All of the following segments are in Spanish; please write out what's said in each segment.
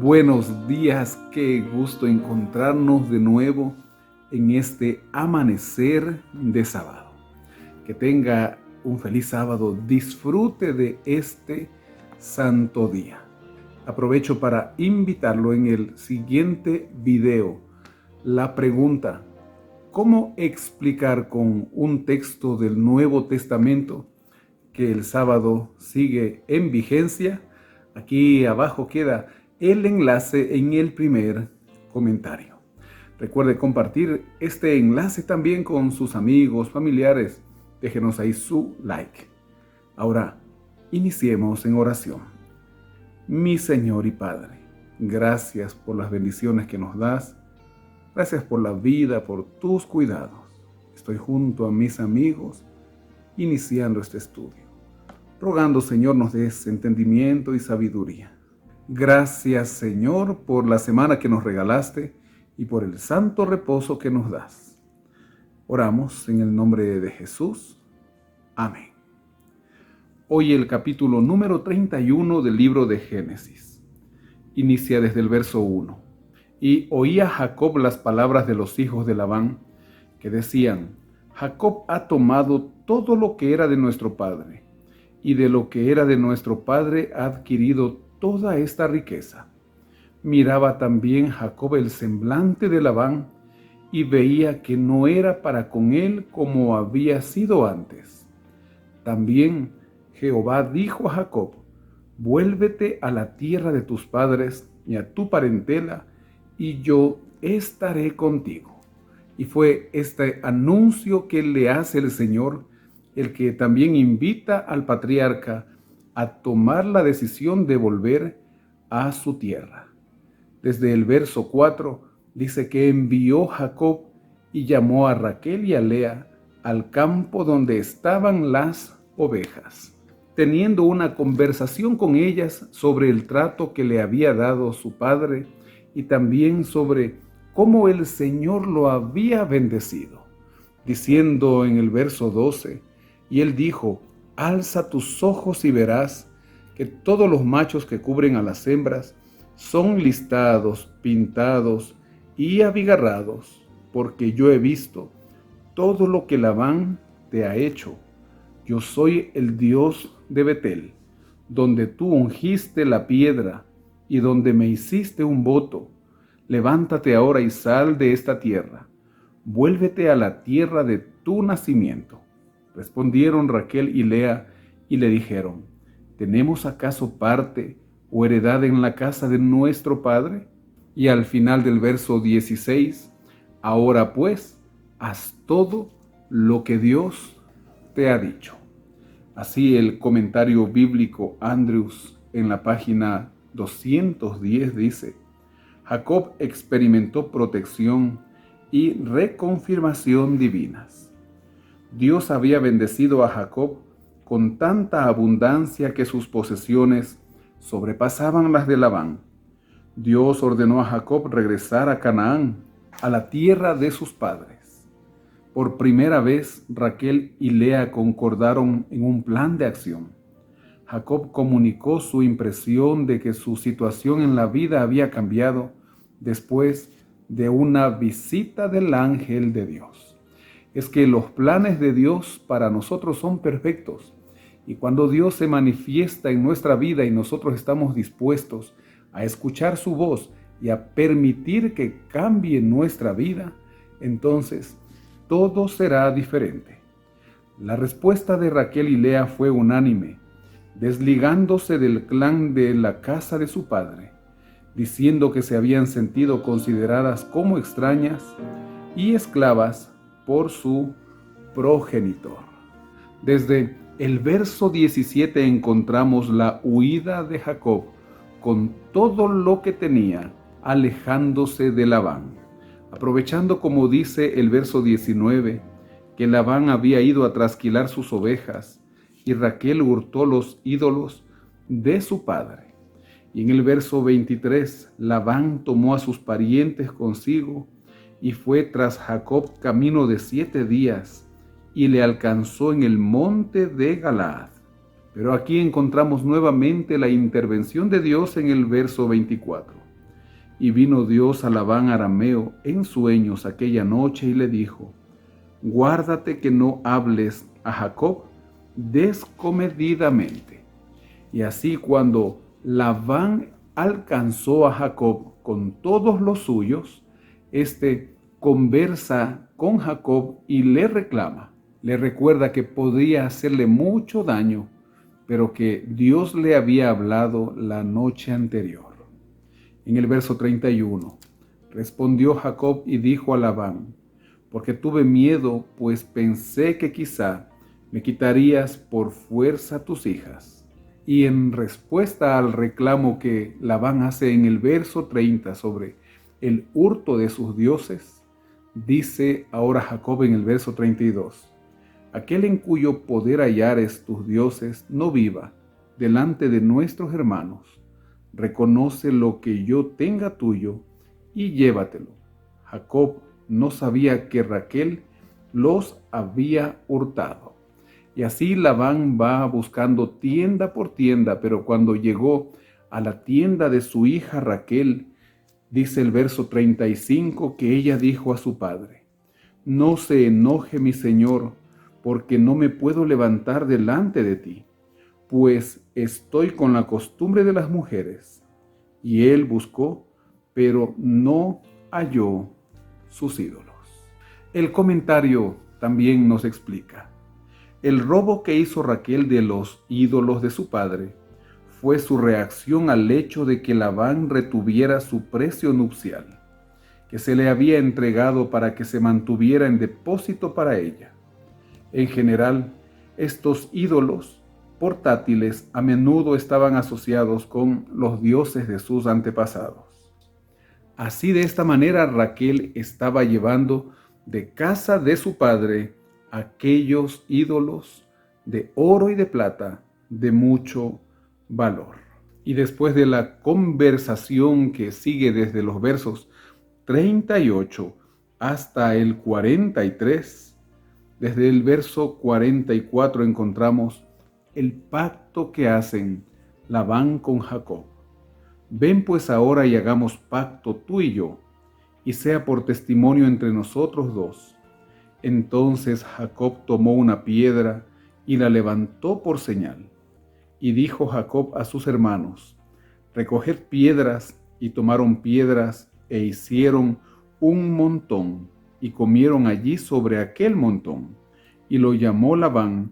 Buenos días, qué gusto encontrarnos de nuevo en este amanecer de sábado. Que tenga un feliz sábado, disfrute de este santo día. Aprovecho para invitarlo en el siguiente video. La pregunta: ¿cómo explicar con un texto del Nuevo Testamento que el sábado sigue en vigencia? Aquí abajo queda el enlace en el primer comentario. Recuerde compartir este enlace también con sus amigos, familiares. Déjenos ahí su like. Ahora, iniciemos en oración. Mi Señor y Padre, gracias por las bendiciones que nos das. Gracias por la vida, por tus cuidados. Estoy junto a mis amigos iniciando este estudio, rogando, Señor, nos des entendimiento y sabiduría. Gracias, Señor, por la semana que nos regalaste y por el santo reposo que nos das. Oramos en el nombre de Jesús. Amén. Hoy el capítulo número 31 del libro de Génesis. Inicia desde el verso 1. Y oía Jacob las palabras de los hijos de Labán, que decían: Jacob ha tomado todo lo que era de nuestro padre, y de lo que era de nuestro padre ha adquirido toda esta riqueza. Miraba también Jacob el semblante de Labán, y veía que no era para con él como había sido antes. También Jehová dijo a Jacob: vuélvete a la tierra de tus padres y a tu parentela, y yo estaré contigo. Y fue este anuncio que le hace el Señor el que también invita al patriarca a tomar la decisión de volver a su tierra. Desde el verso 4 dice que envió Jacob y llamó a Raquel y a Lea al campo donde estaban las ovejas, teniendo una conversación con ellas sobre el trato que le había dado su padre y también sobre cómo el Señor lo había bendecido, diciendo en el verso 12, y él dijo: alza tus ojos y verás que todos los machos que cubren a las hembras son listados, pintados y abigarrados, porque yo he visto todo lo que Labán te ha hecho. Yo soy el Dios de Betel, donde tú ungiste la piedra y donde me hiciste un voto. Levántate ahora y sal de esta tierra. Vuélvete a la tierra de tu nacimiento. Respondieron Raquel y Lea y le dijeron: ¿tenemos acaso parte o heredad en la casa de nuestro padre? Y al final del verso 16, ahora pues, haz todo lo que Dios te ha dicho. Así el comentario bíblico Andrews en la página 210 dice: Jacob experimentó protección y reconfirmación divinas. Dios había bendecido a Jacob con tanta abundancia que sus posesiones sobrepasaban las de Labán. Dios ordenó a Jacob regresar a Canaán, a la tierra de sus padres. Por primera vez, Raquel y Lea concordaron en un plan de acción. Jacob comunicó su impresión de que su situación en la vida había cambiado después de una visita del ángel de Dios. Es que los planes de Dios para nosotros son perfectos, y cuando Dios se manifiesta en nuestra vida y nosotros estamos dispuestos a escuchar su voz y a permitir que cambie nuestra vida, entonces todo será diferente. La respuesta de Raquel y Lea fue unánime, desligándose del clan de la casa de su padre, diciendo que se habían sentido consideradas como extrañas y esclavas por su progenitor. Desde el verso 17 encontramos la huida de Jacob con todo lo que tenía, alejándose de Labán, aprovechando, como dice el verso 19, que Labán había ido a trasquilar sus ovejas y Raquel hurtó los ídolos de su padre. Y en el verso 23, Labán tomó a sus parientes consigo y fue tras Jacob camino de 7 días y le alcanzó en el monte de Galaad. Pero aquí encontramos nuevamente la intervención de Dios en el verso 24. Y vino Dios a Labán arameo en sueños aquella noche y le dijo: guárdate que no hables a Jacob descomedidamente. Y así cuando Labán alcanzó a Jacob con todos los suyos, éste conversa con Jacob y le reclama. Le recuerda que podría hacerle mucho daño, pero que Dios le había hablado la noche anterior. En el verso 31, respondió Jacob y dijo a Labán: porque tuve miedo, pues pensé que quizá me quitarías por fuerza tus hijas. Y en respuesta al reclamo que Labán hace en el verso 30 sobre el hurto de sus dioses, dice ahora Jacob en el verso 32, aquel en cuyo poder hallares tus dioses no viva delante de nuestros hermanos. Reconoce lo que yo tenga tuyo y llévatelo. Jacob no sabía que Raquel los había hurtado. Y así Labán va buscando tienda por tienda, pero cuando llegó a la tienda de su hija Raquel, dice el verso 35 que ella dijo a su padre: no se enoje mi señor, porque no me puedo levantar delante de ti, pues estoy con la costumbre de las mujeres. Y él buscó, pero no halló sus ídolos. El comentario también nos explica: el robo que hizo Raquel de los ídolos de su padre fue su reacción al hecho de que Labán retuviera su precio nupcial, que se le había entregado para que se mantuviera en depósito para ella. En general, estos ídolos portátiles a menudo estaban asociados con los dioses de sus antepasados. Así, de esta manera, Raquel estaba llevando de casa de su padre aquellos ídolos de oro y de plata de mucho valor. Y después de la conversación que sigue desde los versos 38 hasta el 43, desde el verso 44 encontramos el pacto que hacen Labán con Jacob. Ven pues ahora y hagamos pacto tú y yo, y sea por testimonio entre nosotros dos. Entonces Jacob tomó una piedra y la levantó por señal. Y dijo Jacob a sus hermanos: recoged piedras, y tomaron piedras e hicieron un montón, y comieron allí sobre aquel montón. Y lo llamó Labán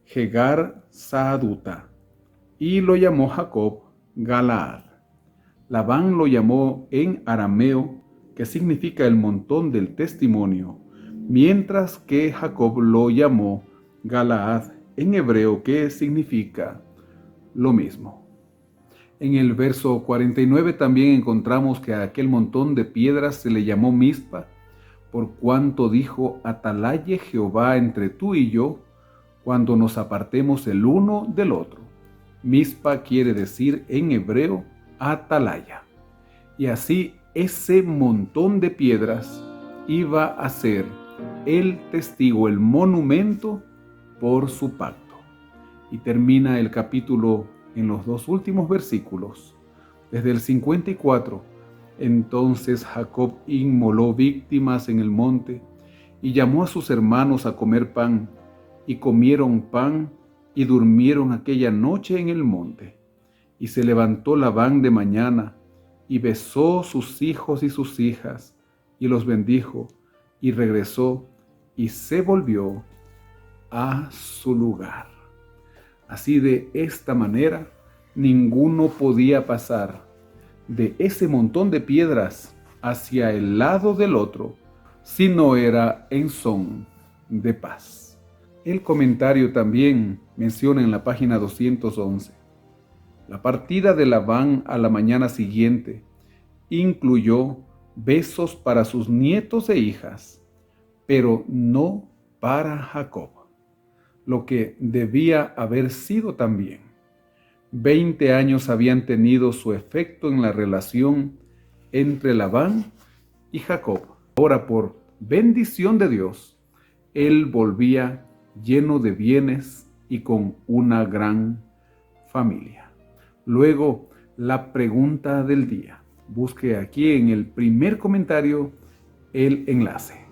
Jegar Saaduta, y lo llamó Jacob Galaad. Labán lo llamó en arameo, que significa el montón del testimonio, mientras que Jacob lo llamó Galaad en hebreo, que significa lo mismo. En el verso 49 también encontramos que a aquel montón de piedras se le llamó Mizpa, por cuanto dijo: atalaye Jehová entre tú y yo, cuando nos apartemos el uno del otro. Mizpa quiere decir en hebreo atalaya. Y así ese montón de piedras iba a ser el testigo, el monumento por su pacto. Y termina el capítulo en los dos últimos versículos, desde el 54. Entonces Jacob inmoló víctimas en el monte y llamó a sus hermanos a comer pan, y comieron pan y durmieron aquella noche en el monte. Y se levantó Labán de mañana y besó sus hijos y sus hijas y los bendijo, y regresó y se volvió a su lugar. Así, de esta manera, ninguno podía pasar de ese montón de piedras hacia el lado del otro si no era en son de paz. El comentario también menciona en la página 211: la partida de Labán a la mañana siguiente incluyó besos para sus nietos e hijas, pero no para Jacob, lo que debía haber sido también. 20 años habían tenido su efecto en la relación entre Labán y Jacob. Ahora, por bendición de Dios, él volvía lleno de bienes y con una gran familia. Luego, la pregunta del día: busque aquí en el primer comentario el enlace.